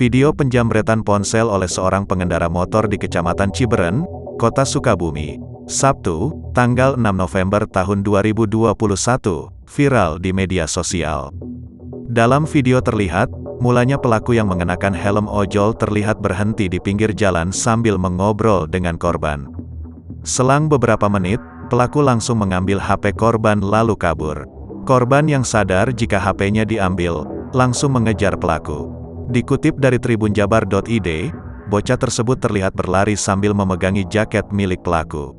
Video penjamretan ponsel oleh seorang pengendara motor di Kecamatan Ciberen, Kota Sukabumi, Sabtu, tanggal 6 November tahun 2021, viral di media sosial. Dalam video terlihat, mulanya pelaku yang mengenakan helm ojol terlihat berhenti di pinggir jalan sambil mengobrol dengan korban. Selang beberapa menit, pelaku langsung mengambil HP korban lalu kabur. Korban yang sadar jika HP-nya diambil, langsung mengejar pelaku. Dikutip dari tribunjabar.id, bocah tersebut terlihat berlari sambil memegangi jaket milik pelaku.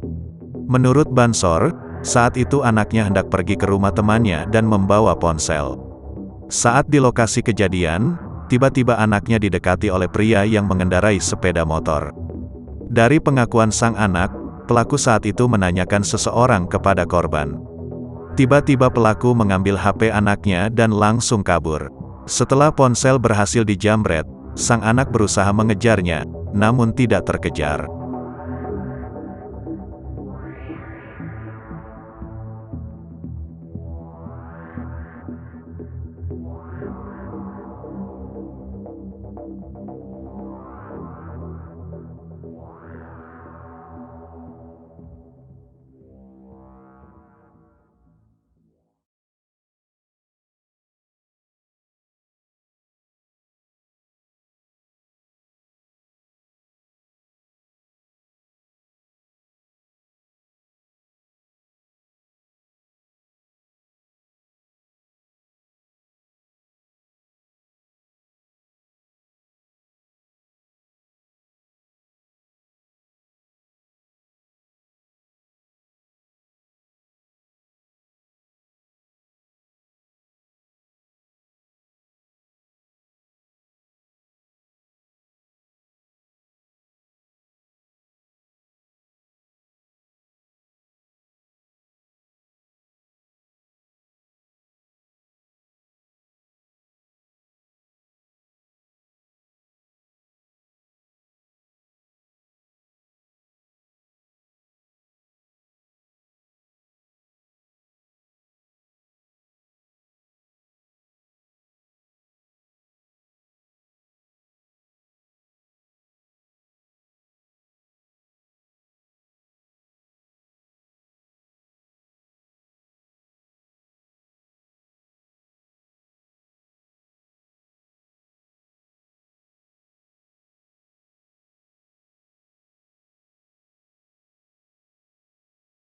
Menurut Bansor, saat itu anaknya hendak pergi ke rumah temannya dan membawa ponsel. Saat di lokasi kejadian, tiba-tiba anaknya didekati oleh pria yang mengendarai sepeda motor. Dari pengakuan sang anak, pelaku saat itu menanyakan seseorang kepada korban. Tiba-tiba pelaku mengambil HP anaknya dan langsung kabur. Setelah ponsel berhasil dijamret, sang anak berusaha mengejarnya, namun tidak terkejar.